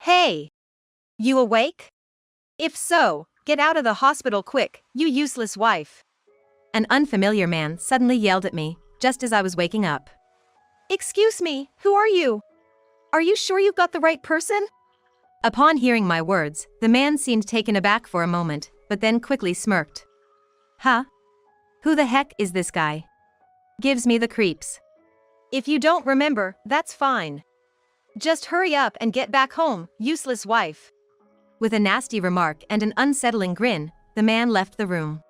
Hey! You awake? If so, get out of the hospital quick, you useless wife. An unfamiliar man suddenly yelled at me, just as I was waking up. Excuse me, who are you? Are you sure you got the right person? Upon hearing my words, the man seemed taken aback for a moment, but then quickly smirked. Huh? Who the heck is this guy? Gives me the creeps. If you don't remember, that's fine. Just hurry up and get back home, useless wife. With a nasty remark and an unsettling grin, the man left the room.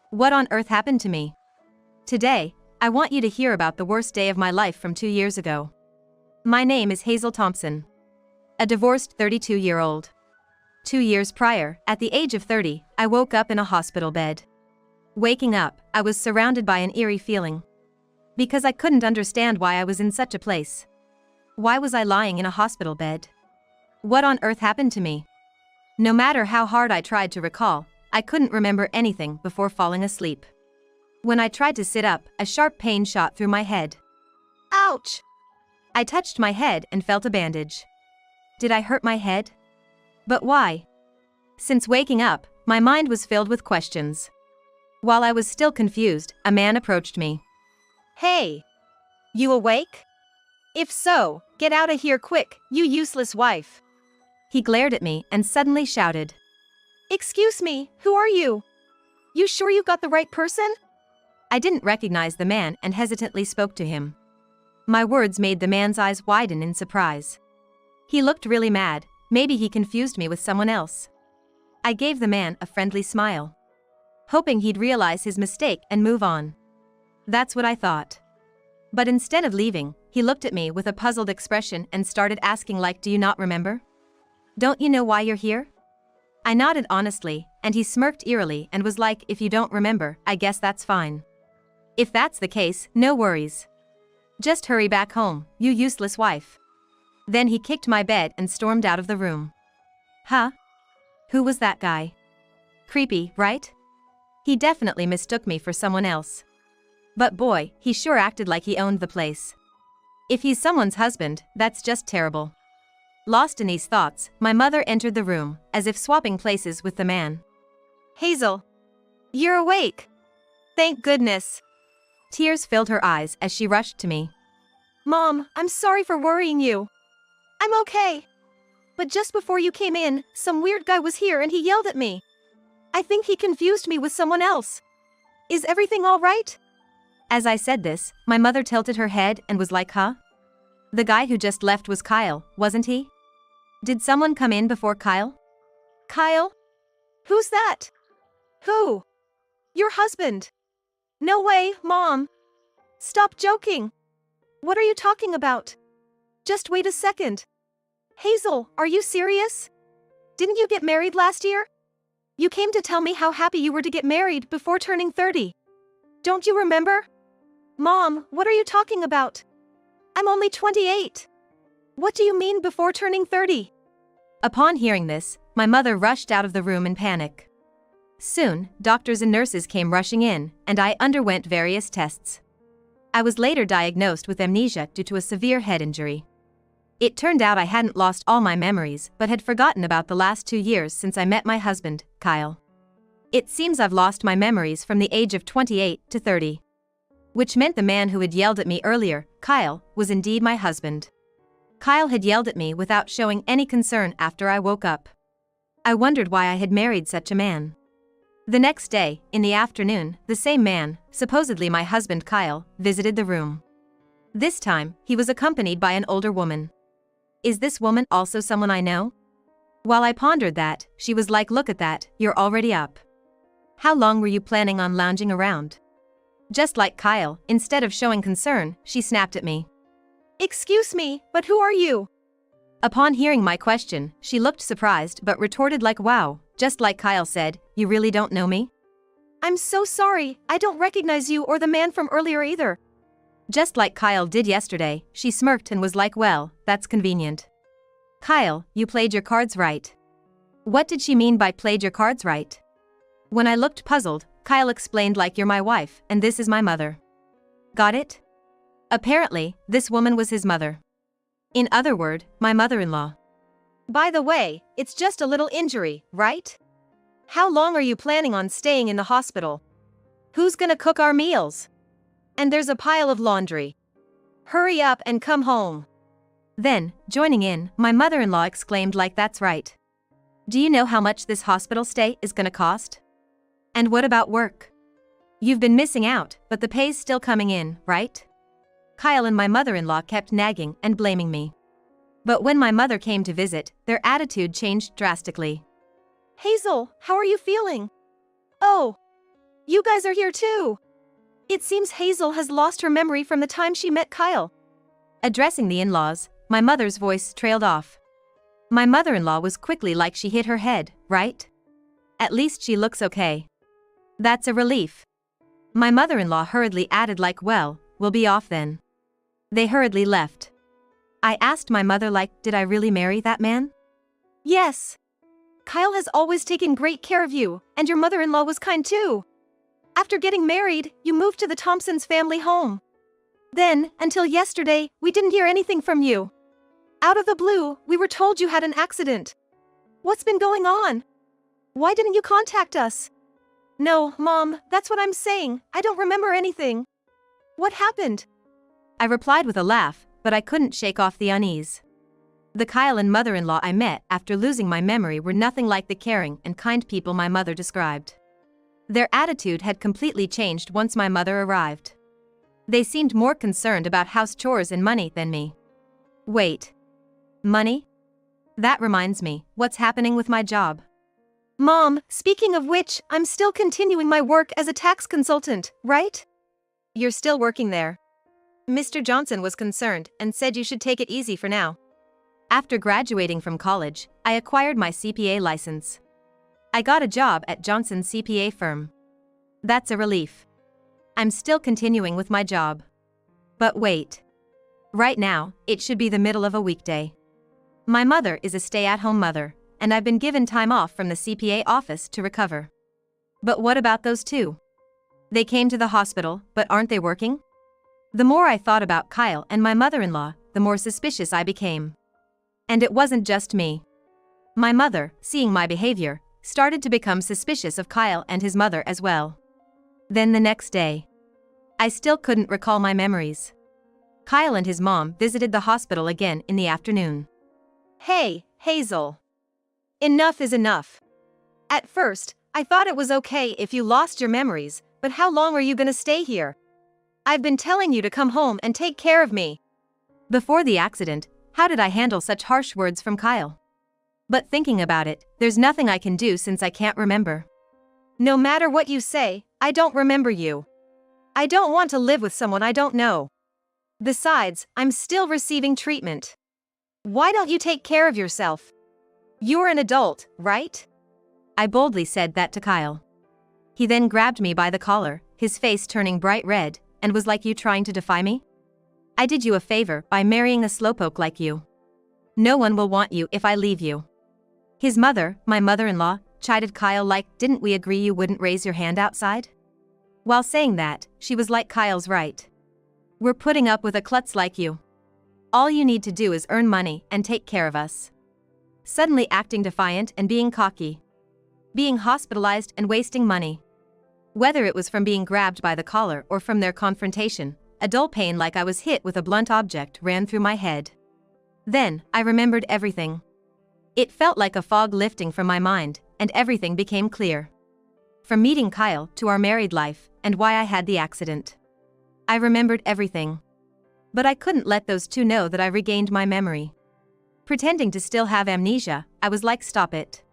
What on earth happened to me? Today, I want you to hear about the worst day of my life from 2 years ago. My name is Hazel Thompson. A divorced 32-year-old. 2 years prior, at the age of 30, I woke up in a hospital bed. Waking up, I was surrounded by an eerie feeling. Because I couldn't understand why I was in such a place. Why was I lying in a hospital bed? What on earth happened to me? No matter how hard I tried to recall, I couldn't remember anything before falling asleep. When I tried to sit up, a sharp pain shot through my head. Ouch! I touched my head and felt a bandage. Did I hurt my head? But why? Since waking up, my mind was filled with questions. While I was still confused, a man approached me. Hey! You awake? If so, get out of here quick, you useless wife. He glared at me and suddenly shouted. Excuse me, who are you? You sure you got the right person? I didn't recognize the man and hesitantly spoke to him. My words made the man's eyes widen in surprise. He looked really mad, maybe he confused me with someone else. I gave the man a friendly smile, hoping he'd realize his mistake and move on. That's what I thought. But instead of leaving, he looked at me with a puzzled expression and started asking like, do you not remember? Don't you know why you're here? I nodded honestly, and he smirked eerily and was like, if you don't remember, I guess that's fine. If that's the case, no worries. Just hurry back home, you useless wife. Then he kicked my bed and stormed out of the room. Huh? Who was that guy? Creepy, right? He definitely mistook me for someone else. But boy, he sure acted like he owned the place. If he's someone's husband, that's just terrible. Lost in these thoughts, my mother entered the room, as if swapping places with the man. Hazel! You're awake! Thank goodness! Tears filled her eyes as she rushed to me. Mom, I'm sorry for worrying you. I'm okay. But just before you came in, some weird guy was here and he yelled at me. I think he confused me with someone else. Is everything all right? As I said this, my mother tilted her head and was like, huh? The guy who just left was Kyle, wasn't he? Did someone come in before Kyle? Kyle? Who's that? Who? Your husband. No way, Mom. Stop joking. What are you talking about? Just wait a second. Hazel, are you serious? Didn't you get married last year? You came to tell me how happy you were to get married before turning 30. Don't you remember? Mom, what are you talking about? I'm only 28. What do you mean before turning 30? Upon hearing this, my mother rushed out of the room in panic. Soon, doctors and nurses came rushing in, and I underwent various tests. I was later diagnosed with amnesia due to a severe head injury. It turned out I hadn't lost all my memories but had forgotten about the last 2 years since I met my husband, Kyle. It seems I've lost my memories from the age of 28 to 30. Which meant the man who had yelled at me earlier, Kyle, was indeed my husband. Kyle had yelled at me without showing any concern after I woke up. I wondered why I had married such a man. The next day, in the afternoon, the same man, supposedly my husband Kyle, visited the room. This time, he was accompanied by an older woman. Is this woman also someone I know? While I pondered that, she was like, look at that, you're already up. How long were you planning on lounging around? Just like Kyle, instead of showing concern, she snapped at me. Excuse me, but who are you? Upon hearing my question, she looked surprised but retorted like, wow, just like Kyle said, you really don't know me? I'm so sorry, I don't recognize you or the man from earlier either. Just like Kyle did yesterday, she smirked and was like, well, that's convenient. Kyle, you played your cards right. What did she mean by played your cards right? When I looked puzzled, Kyle explained like, you're my wife, and this is my mother. Got it? Apparently, this woman was his mother. In other words, my mother-in-law. By the way, it's just a little injury, right? How long are you planning on staying in the hospital? Who's gonna cook our meals? And there's a pile of laundry. Hurry up and come home. Then, joining in, my mother-in-law exclaimed like that's right. Do you know how much this hospital stay is gonna cost? And what about work? You've been missing out, but the pay's still coming in, right? Kyle and my mother-in-law kept nagging and blaming me. But when my mother came to visit, their attitude changed drastically. Hazel, how are you feeling? Oh, you guys are here too. It seems Hazel has lost her memory from the time she met Kyle. Addressing the in-laws, my mother's voice trailed off. My mother-in-law was quickly like she hit her head, right? At least she looks okay. That's a relief. My mother-in-law hurriedly added like, well, we'll be off then. They hurriedly left. I asked my mother like, did I really marry that man? Yes. Kyle has always taken great care of you, and your mother-in-law was kind too. After getting married, you moved to the Thompsons' family home. Then, until yesterday, we didn't hear anything from you. Out of the blue, we were told you had an accident. What's been going on? Why didn't you contact us? No, Mom, that's what I'm saying. I don't remember anything. What happened? I replied with a laugh, but I couldn't shake off the unease. The Kyle and mother-in-law I met after losing my memory were nothing like the caring and kind people my mother described. Their attitude had completely changed once my mother arrived. They seemed more concerned about house chores and money than me. Wait. Money? That reminds me, what's happening with my job? Mom, speaking of which, I'm still continuing my work as a tax consultant, right? You're still working there. Mr. Johnson was concerned and said you should take it easy for now. After graduating from college, I acquired my CPA license. I got a job at Johnson's CPA firm. That's a relief. I'm still continuing with my job. But wait. Right now, it should be the middle of a weekday. My mother is a stay-at-home mother, and I've been given time off from the CPA office to recover. But what about those two? They came to the hospital, but aren't they working? The more I thought about Kyle and my mother-in-law, the more suspicious I became. And it wasn't just me. My mother, seeing my behavior, started to become suspicious of Kyle and his mother as well. Then the next day, I still couldn't recall my memories. Kyle and his mom visited the hospital again in the afternoon. Hey, Hazel. Enough is enough. At first, I thought it was okay if you lost your memories, but how long are you gonna stay here? I've been telling you to come home and take care of me. Before the accident, how did I handle such harsh words from Kyle? But thinking about it, there's nothing I can do since I can't remember. No matter what you say, I don't remember you. I don't want to live with someone I don't know. Besides, I'm still receiving treatment. Why don't you take care of yourself? You're an adult, right? I boldly said that to Kyle. He then grabbed me by the collar, his face turning bright red, and was like, you trying to defy me? I did you a favor by marrying a slowpoke like you. No one will want you if I leave you. His mother, my mother-in-law, chided Kyle like, didn't we agree you wouldn't raise your hand outside? While saying that, she was like, Kyle's right. We're putting up with a klutz like you. All you need to do is earn money and take care of us. Suddenly acting defiant and being cocky. Being hospitalized and wasting money. Whether it was from being grabbed by the collar or from their confrontation, a dull pain like I was hit with a blunt object ran through my head. Then, I remembered everything. It felt like a fog lifting from my mind, and everything became clear. From meeting Kyle to our married life, and why I had the accident. I remembered everything. But I couldn't let those two know that I regained my memory. Pretending to still have amnesia, I was like, stop it.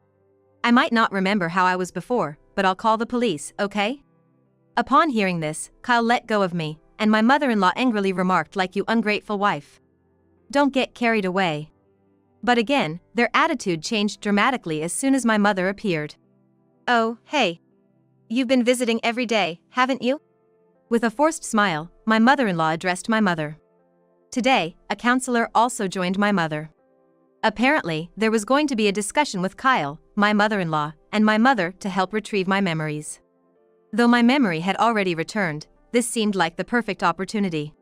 I might not remember how I was before, but I'll call the police, okay? Upon hearing this, Kyle let go of me, and my mother-in-law angrily remarked like, you ungrateful wife. Don't get carried away. But again, their attitude changed dramatically as soon as my mother appeared. Oh, hey. You've been visiting every day, haven't you? With a forced smile, my mother-in-law addressed my mother. Today, a counselor also joined my mother. Apparently, there was going to be a discussion with Kyle, my mother-in-law, and my mother to help retrieve my memories. Though my memory had already returned, this seemed like the perfect opportunity.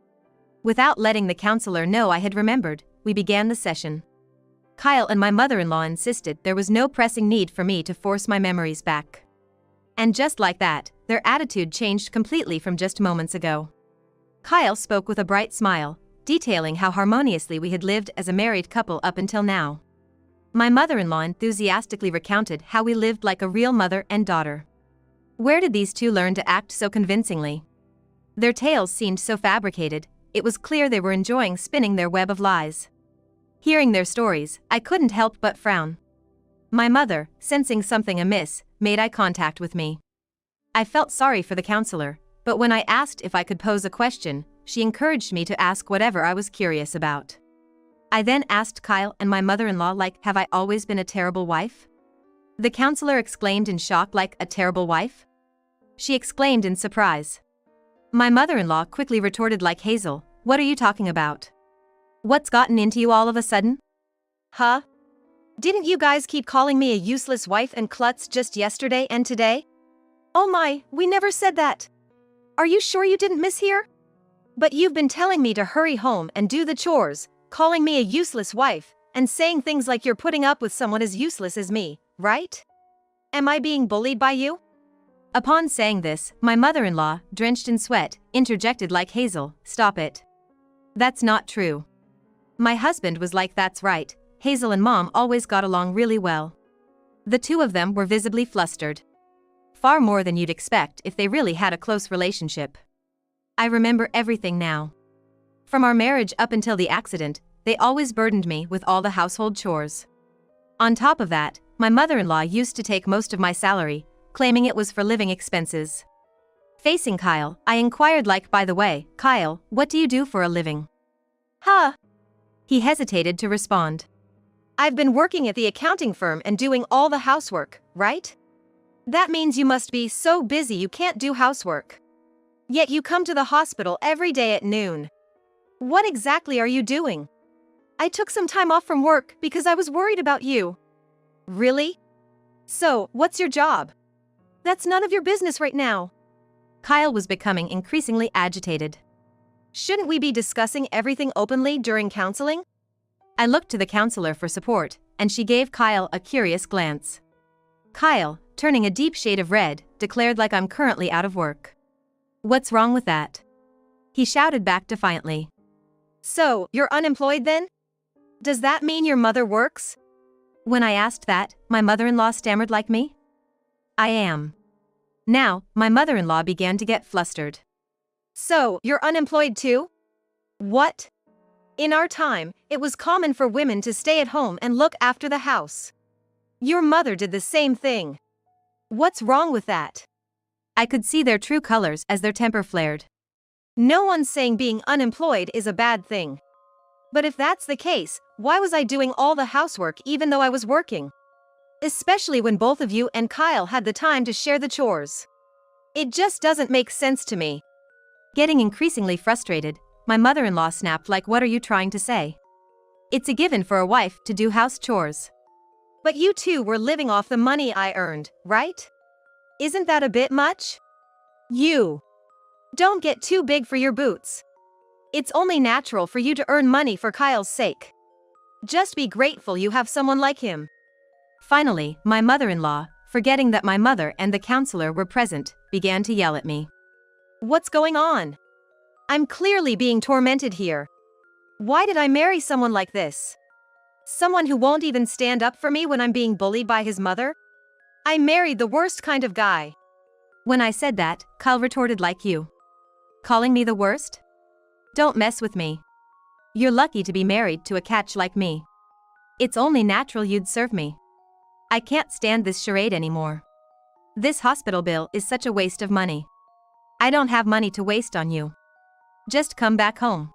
Without letting the counselor know I had remembered, we began the session. Kyle and my mother-in-law insisted there was no pressing need for me to force my memories back. And just like that, their attitude changed completely from just moments ago. Kyle spoke with a bright smile, detailing how harmoniously we had lived as a married couple up until now. My mother-in-law enthusiastically recounted how we lived like a real mother and daughter. Where did these two learn to act so convincingly? Their tales seemed so fabricated, it was clear they were enjoying spinning their web of lies. Hearing their stories, I couldn't help but frown. My mother, sensing something amiss, made eye contact with me. I felt sorry for the counselor, but when I asked if I could pose a question, she encouraged me to ask whatever I was curious about. I then asked Kyle and my mother-in-law, have I always been a terrible wife? The counselor exclaimed in shock, a terrible wife? She exclaimed in surprise. My mother-in-law quickly retorted, Hazel, what are you talking about? What's gotten into you all of a sudden? Huh? Didn't you guys keep calling me a useless wife and klutz just yesterday and today? Oh my, we never said that. Are you sure you didn't mishear? But you've been telling me to hurry home and do the chores, calling me a useless wife, and saying things like you're putting up with someone as useless as me, right? Am I being bullied by you? Upon saying this, my mother-in-law, drenched in sweat, interjected, Hazel, stop it. That's not true. My husband was that's right, Hazel and Mom always got along really well. The two of them were visibly flustered. Far more than you'd expect if they really had a close relationship. I remember everything now. From our marriage up until the accident, they always burdened me with all the household chores. On top of that, my mother-in-law used to take most of my salary, claiming it was for living expenses. Facing Kyle, I inquired, by the way, Kyle, what do you do for a living? Huh? He hesitated to respond. I've been working at the accounting firm and doing all the housework, right? That means you must be so busy you can't do housework. Yet you come to the hospital every day at noon. What exactly are you doing? I took some time off from work because I was worried about you. Really? So, what's your job? That's none of your business right now. Kyle was becoming increasingly agitated. Shouldn't we be discussing everything openly during counseling? I looked to the counselor for support, and she gave Kyle a curious glance. Kyle, turning a deep shade of red, declared, I'm currently out of work. What's wrong with that? He shouted back defiantly. So, you're unemployed then? Does that mean your mother works? When I asked that, my mother-in-law stammered, me? I am. Now, my mother-in-law began to get flustered. So, you're unemployed too? What? In our time, it was common for women to stay at home and look after the house. Your mother did the same thing. What's wrong with that? I could see their true colors as their temper flared. No one's saying being unemployed is a bad thing. But if that's the case, why was I doing all the housework even though I was working? Especially when both of you and Kyle had the time to share the chores. It just doesn't make sense to me. Getting increasingly frustrated, my mother-in-law snapped, what are you trying to say? It's a given for a wife to do house chores. But you two were living off the money I earned, right? Isn't that a bit much? You don't get too big for your boots. It's only natural for you to earn money for Kyle's sake. Just be grateful you have someone like him. Finally, my mother-in-law, forgetting that my mother and the counselor were present, began to yell at me. What's going on? I'm clearly being tormented here. Why did I marry someone like this? Someone who won't even stand up for me when I'm being bullied by his mother? I married the worst kind of guy. When I said that, Kyle retorted, you. Calling me the worst? Don't mess with me. You're lucky to be married to a catch like me. It's only natural you'd serve me. I can't stand this charade anymore. This hospital bill is such a waste of money. I don't have money to waste on you. Just come back home.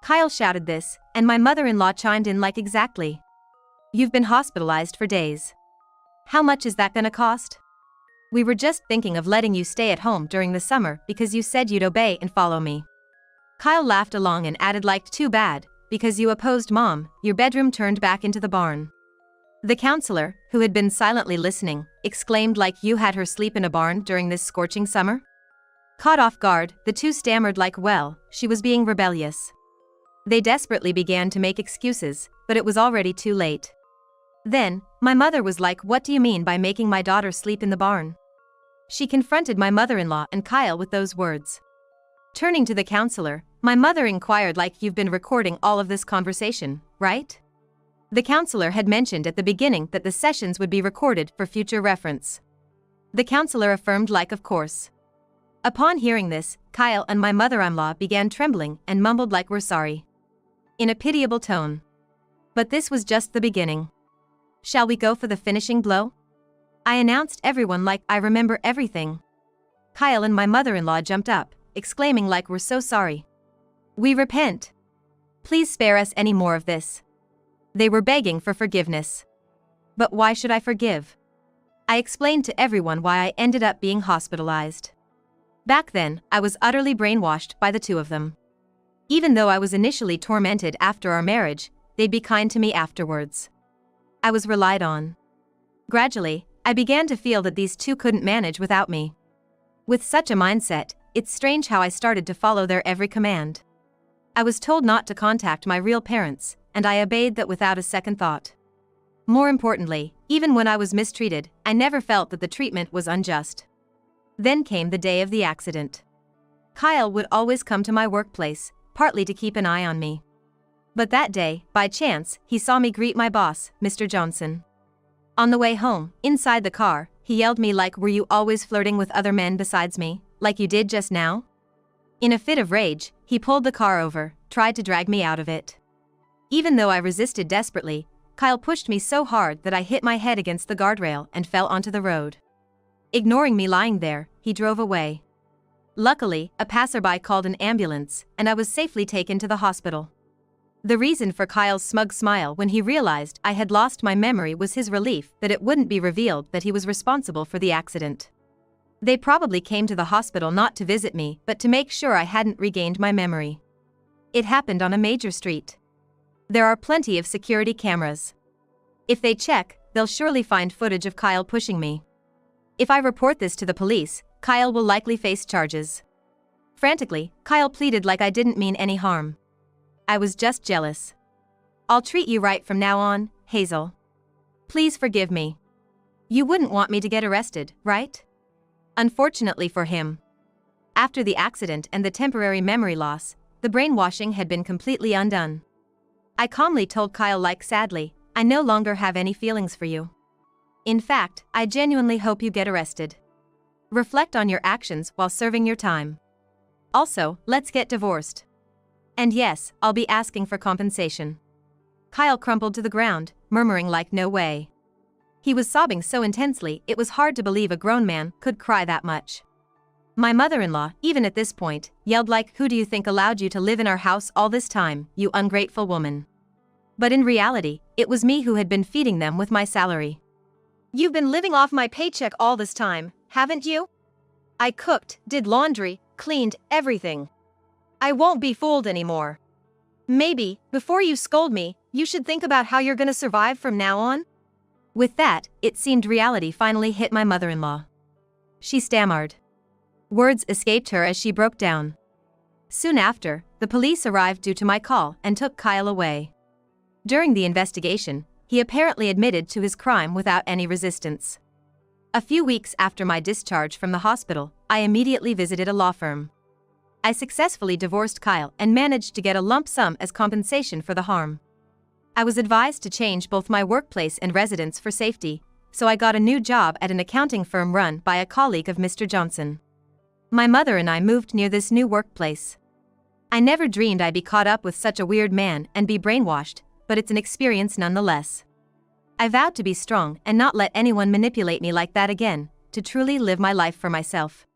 Kyle shouted this, and my mother-in-law chimed in, exactly. You've been hospitalized for days. How much is that gonna cost? We were just thinking of letting you stay at home during the summer because you said you'd obey and follow me. Kyle laughed along and added, too bad, because you opposed Mom, your bedroom turned back into the barn. The counselor, who had been silently listening, exclaimed, you had her sleep in a barn during this scorching summer? Caught off guard, the two stammered, well, she was being rebellious. They desperately began to make excuses, but it was already too late. Then, my mother was like, "What do you mean by making my daughter sleep in the barn?" She confronted my mother-in-law and Kyle with those words. Turning to the counselor, my mother inquired, like, "You've been recording all of this conversation, right?" The counselor had mentioned at the beginning that the sessions would be recorded for future reference. The counselor affirmed, like, "Of course." Upon hearing this, Kyle and my mother-in-law began trembling and mumbled, like, "We're sorry," in a pitiable tone. But this was just the beginning. "Shall we go for the finishing blow?" I announced everyone, like, "I remember everything." Kyle and my mother-in-law jumped up, exclaiming, like, "We're so sorry. We repent. Please spare us any more of this." They were begging for forgiveness. But why should I forgive? I explained to everyone why I ended up being hospitalized. Back then, I was utterly brainwashed by the two of them. Even though I was initially tormented after our marriage, they'd be kind to me afterwards. I was relied on. Gradually, I began to feel that these two couldn't manage without me. With such a mindset, it's strange how I started to follow their every command. I was told not to contact my real parents, and I obeyed that without a second thought. More importantly, even when I was mistreated, I never felt that the treatment was unjust. Then came the day of the accident. Kyle would always come to my workplace, partly to keep an eye on me. But that day, by chance, he saw me greet my boss, Mr. Johnson. On the way home, inside the car, he yelled me, like, "Were you always flirting with other men besides me, like you did just now?" In a fit of rage, he pulled the car over, tried to drag me out of it. Even though I resisted desperately, Kyle pushed me so hard that I hit my head against the guardrail and fell onto the road. Ignoring me lying there, he drove away. Luckily, a passerby called an ambulance, and I was safely taken to the hospital. The reason for Kyle's smug smile when he realized I had lost my memory was his relief that it wouldn't be revealed that he was responsible for the accident. They probably came to the hospital not to visit me, but to make sure I hadn't regained my memory. It happened on a major street. There are plenty of security cameras. If they check, they'll surely find footage of Kyle pushing me. If I report this to the police, Kyle will likely face charges. Frantically, Kyle pleaded, like I didn't mean any harm. I was just jealous. "I'll treat you right from now on, Hazel. Please forgive me. You wouldn't want me to get arrested, right?" Unfortunately for him. After the accident and the temporary memory loss, the brainwashing had been completely undone. I calmly told Kyle, like, "Sadly, I no longer have any feelings for you. In fact, I genuinely hope you get arrested. Reflect on your actions while serving your time. Also, let's get divorced. And yes, I'll be asking for compensation." Kyle crumpled to the ground, murmuring, like, "No way." He was sobbing so intensely it was hard to believe a grown man could cry that much. My mother-in-law, even at this point, yelled, like, "Who do you think allowed you to live in our house all this time, you ungrateful woman?" But in reality, it was me who had been feeding them with my salary. You've been living off my paycheck all this time, haven't you? I cooked, did laundry, cleaned, everything. I won't be fooled anymore. Maybe, before you scold me, you should think about how you're gonna survive from now on. With that, it seemed reality finally hit my mother-in-law. She stammered. Words escaped her as she broke down. Soon after, the police arrived due to my call and took Kyle away. During the investigation, he apparently admitted to his crime without any resistance. A few weeks after my discharge from the hospital, I immediately visited a law firm. I successfully divorced Kyle and managed to get a lump sum as compensation for the harm. I was advised to change both my workplace and residence for safety, so I got a new job at an accounting firm run by a colleague of Mr. Johnson. My mother and I moved near this new workplace. I never dreamed I'd be caught up with such a weird man and be brainwashed, but it's an experience nonetheless. I vowed to be strong and not let anyone manipulate me like that again, to truly live my life for myself.